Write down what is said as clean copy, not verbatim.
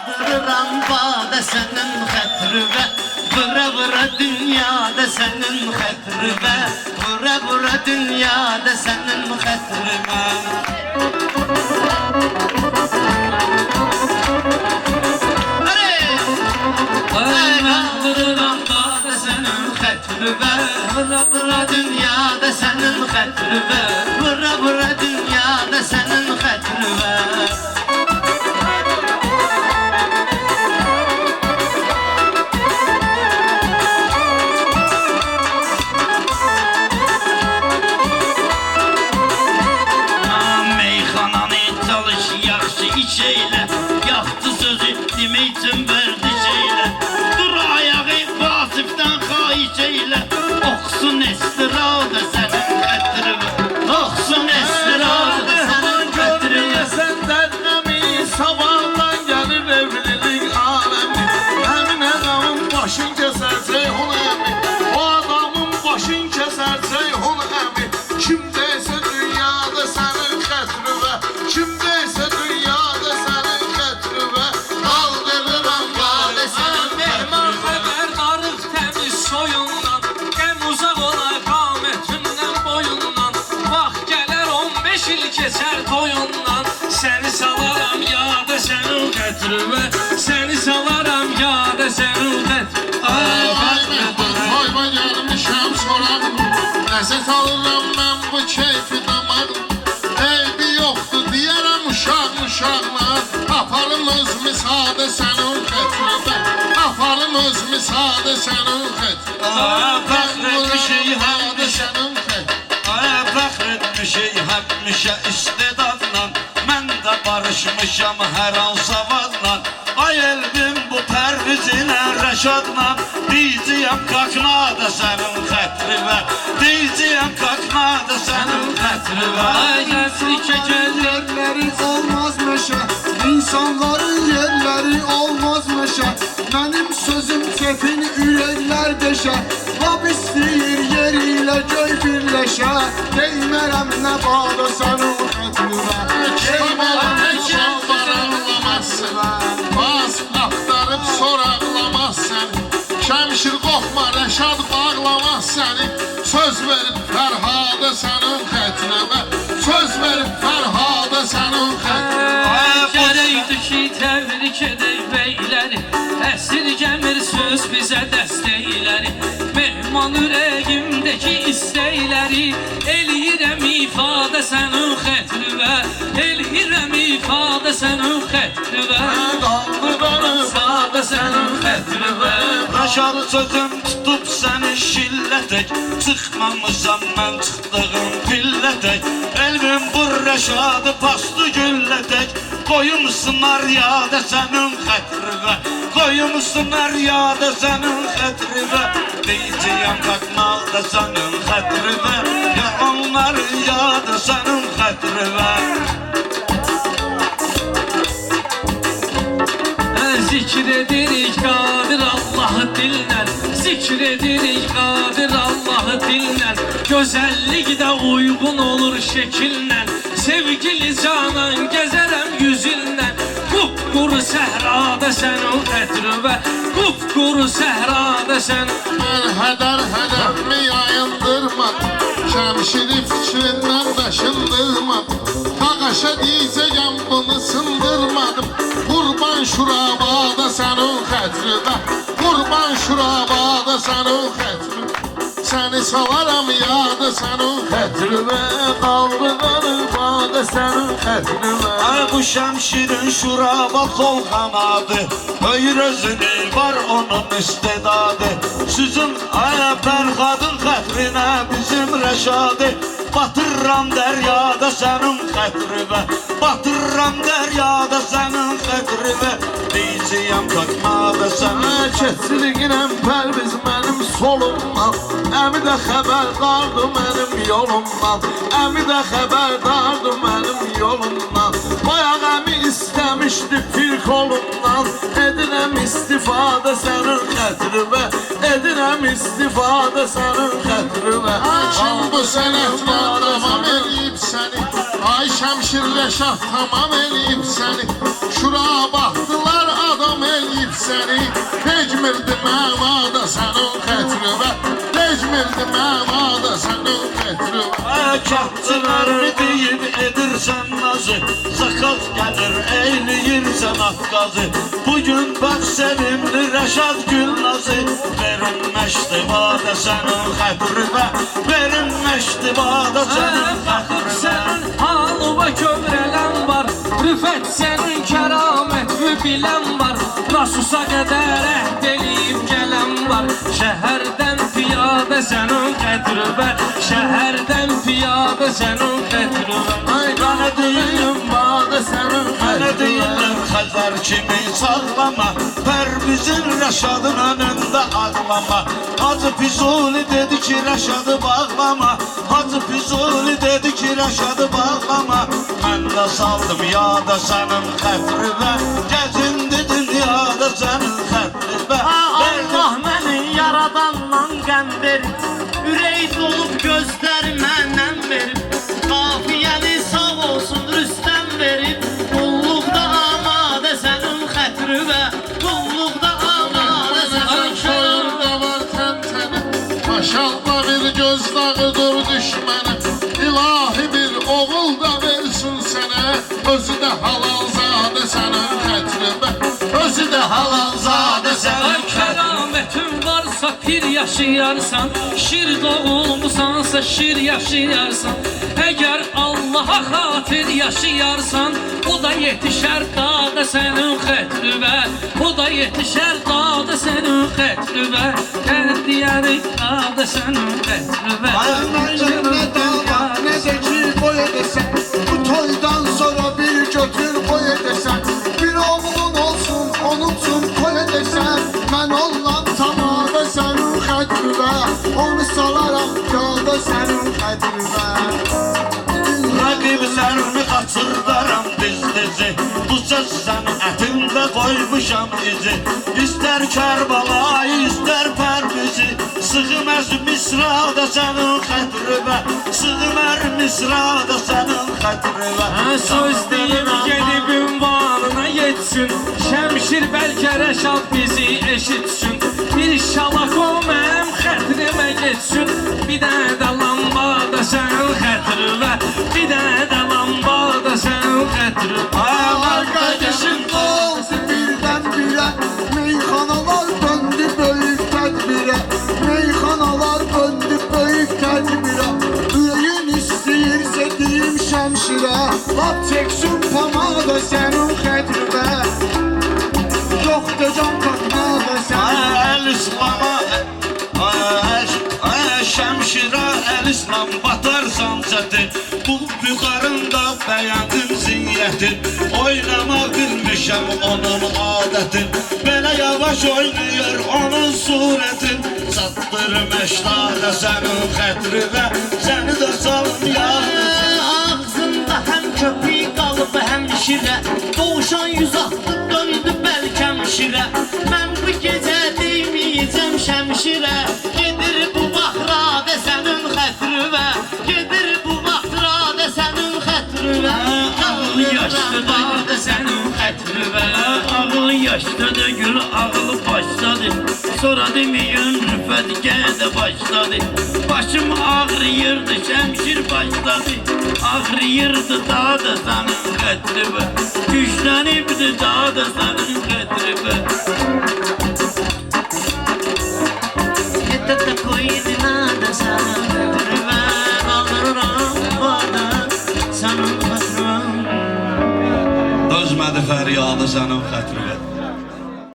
Aldırıram bade senin xətrüvə. Vıra vıra dünyada senin xətrüvə. Vıra vıra dünyada senin xətrüvə. Aldırıram bade senin xətrüvə. Vıra vıra dünyada senin xətrüvə. Vıra vıra dünyada senin xətrüvə. Şeyle yaktı sözü demek için verdi şeyle. Dur ayağı vasıftan hayiç eyle. Oksun estirada senin xətrüvə. Oksun estirada senin xətrüvə. Senden nemi sabahdan gelir evlilik alemi. Emin adamın başın keser Ceyhun emi. O adamın başın keser Ceyhun emi. Kimdeyse dünyada senin xətrüvə. Kimdeyse dünyada senin xətrüvə. Kaldırıram bade senin Mehman xəbərdarıq təmiz soyundan. Qəm uzaq ola qametindən boyundan. Vaxt gələr 15 il keçər toyundan. Səni salaram yada sənin xətrüvə. Səni salaram yada sənin xətrüvə. Toyma gelmişəm sorarım. Ləzzət alıram mən bu keyfi damarım. Eybi yoxdur deyərəm uşaqla. Aparım öz misadə sənin xətrüvə. Aparım öz misadə sənin xətrüvə. Fəxr etmişik Misadə sənin xətrüvə. Fəxr etmişik həmişə istedadla. Mən də barışmışam hər an savadla. Ay elbim bu pərvizinə rəşadla. Diyəcəyəm qalxma da sənin xətrüvə. Diyəcəyəm qalxma da sənin xətrüvə. Ay gəzlikə gəldik. Yerləri olmaz meşə, insanların yerləri olmaz meşə. Mənim sözüm tepin ürəklər deşə. Lab istəyir yeri ilə göy birləşə. Deymərəm nə bağda sənin xətrüvə. Deymərəm heç bağlanamazsın. Bas axtarıb soraqlamaz səni. Şəmşir qoxma Rəşad bağlamaz səni. Söz verib Fərhada sənin xətrüvə. Söz verib Fərhada sənin xətrüvə. Gərəkdir ki, təbrik edək beyləri. Əsirgəmir söz bizə dəstəkləri. Mehman ürəyimdəki istəkləri. Eləyirəm ifadə sənin xətrüvə. Eləyirəm ifadə sənin xətrüvə. Qaldırırım Sadə sənin xətrüvə. Rəşad sözüm tutub səni şillətək. Çıxmamışam mən çıxdığım pillətək. Elvin bu Rəşadı pastı güllətək. Qoyumsunar yada sənin xətrüvə. Qoyumsunar yada sənin xətrüvə. Deyəcəyəm qalxmaq da sənin xətrüvə. Yalanlar yada sənin xətrüvə. Zikr edirik qadir Allahı dillə. Zikr edirik qadir Allahı dillə. Gözəllik də uyğun olur şəkillə. Sevgili canan gəzərəm yüzünlə. Qupquru səhrada sənin xətrüvə. Qupquru səhrada sənin. Mən hədər-hədərmi yayındırmadım. Şəmşiri fikrindən daşındırmadım. Qaqaşa deyəcəyəm bunu sındırmadım. Qurban şurabada sənin xətrüvə. Qurban şurabada sənin xətrüvə. Səni salaram yada sənin xətrüvə. Qaldırırım bada sənin xətrüvə. Ay bu şəmşirin şuraba kol kanadı. Öyrözünü var onun istedadı. Sizin ay Fərhadın xətrinə bizim Rəşadı. Batırram dəryada sənin xətrüvə. Batırram dəryada sənin xətrüvə. Deyəcəyəm qalxma da sənin. Keçirginəm Pərviz mənim solumdan. Əmi də xəbərdardır mənim yolumdan. Əmi də xəbərdardır mənim yolumdan. Bayaq əmi istəmişdi pir kolumdan. Edirəm istifadə sənin xətrüvə. Edirəm istifadə sənin xətrüvə. Kim bu sənətlə tamam eləyib səni. Ay Şəmşir Rəşad tamam eləyib səni. Şura baxdılar adam Necmirdi məvada sənin xətrivə Necmirdi məvada sənin xətrivə Kağıtçılarını deyib edirsən nazı Zakat gelir eyleyirsen akkazı Bugün bak sevimli Reşat Gülnazı Verilmeşti bana senin xətrivə Verilmeşti bana senin Baxıb xətrivə sənin halıva kövrələn var Rüfət sənin kəramətini bilən var Rasusa qədər əhd eləyib gələn var Şəhərdən piyadə sənin xətrivə Şəhərdən piyadə sənin xətrivə Ay qanə deyim badə sənin Mənə xətrivə deyirlər Xəzər kimi sağlama Pərvizin Rəşadın önündə ağlama Hacı Füzuli dedi ki Rəşadı bağlama Hacı Füzuli dedi ki Rəşadı bağlama Mən də saldım yada sənin xətrivə Gəzindi dünyada sənin xətrivə Allah məni yaradandan qəm verib Ürək dolub gözlər məndən verib Qafiyəni sağ olsun Rüstəm verib Qulluqda amadə sənin xətrivə Qulluqda amadə sənin xətrivə Soyunda var təntənə Maşallah bir göz dağıdır düşmənə İlahi bir oğul da versin sənə Özü də halalzadə sənin xətrivə Özü də halalzadə Ay sənin xətrivə kəramətin varsa pir yaşayarsan Şir doğulmusansa şir yaşayarsan Əgər Allaha xatir yaşayarsan O da yetişər dağda sənin xətrivə O da yetişər dağda sənin xətrivə Kəndiyəri dağda sənin xətrivə Ne dava ne de ki boy edesen Bu toydan sonra bir götür boy edesen Bir oğlun olsun onun için koy edesen Ben ollam tamada senin xətrivə Onu salaram yolda senin xətrivə Rəqiblərimi qaçırdaram dizi Bu söz sənətində qoymuşam izi İstər Kərbalayı, istər Pərvizi Sığmaz misrada sənin xətrivə Sığmər misrada sənin xətrivə Söz deyib gedib ünvanına yetsin Şəmşir bəlkə Rəşad bizi eşitsin Bir şalak o mənim xətrimə geçsin Bir dənə də lambada sənin xətrivə Bir dənə də lambada sənin xətrivə Ağlar kardeşim oldu birdenbire Meyxanalar döndü böyük tədbirə Meyxanalar döndü böyük tədbirə Ürəyin istəyirsə deyim şəmşirə Lap çəksin pamada sənin xətrivə Yoxdur can qatmada sənin Əl-İslama Şəmşirə əl-İslam batarsan çətin Bu büxarında bəyəndin ziyyətin Oynama bilmişəm onun adətin Belə yavaş oynayır onun surətin Çatdırım əşdadə sənin xətrivə Səni də salım yalnız Ağzında həm köpük qalıb həm şirə Doğuşan yüz atdı döndü bəlkəm şirə Mən bu gecə deyməyəcəm şəmşirə Gedir bu baxradə sənin xətrivə Gedir bu baxradə sənin xətrivə Ağlı yaşlıdır sənin xətrivə Ağlı yaşlıdır gül ağlı başladı Sonra deməyin rüfət gədə başladı Başım ağrıyırdı şəmşir başladı Ağrıyırdı daha da sənin xətrivə Güclənibdi daha da sənin xətrivə Yeter de koydu nada sənin xətrivə Ağırıram bana sənin xətrivə Dözmədi fəryadı sənin xətrivə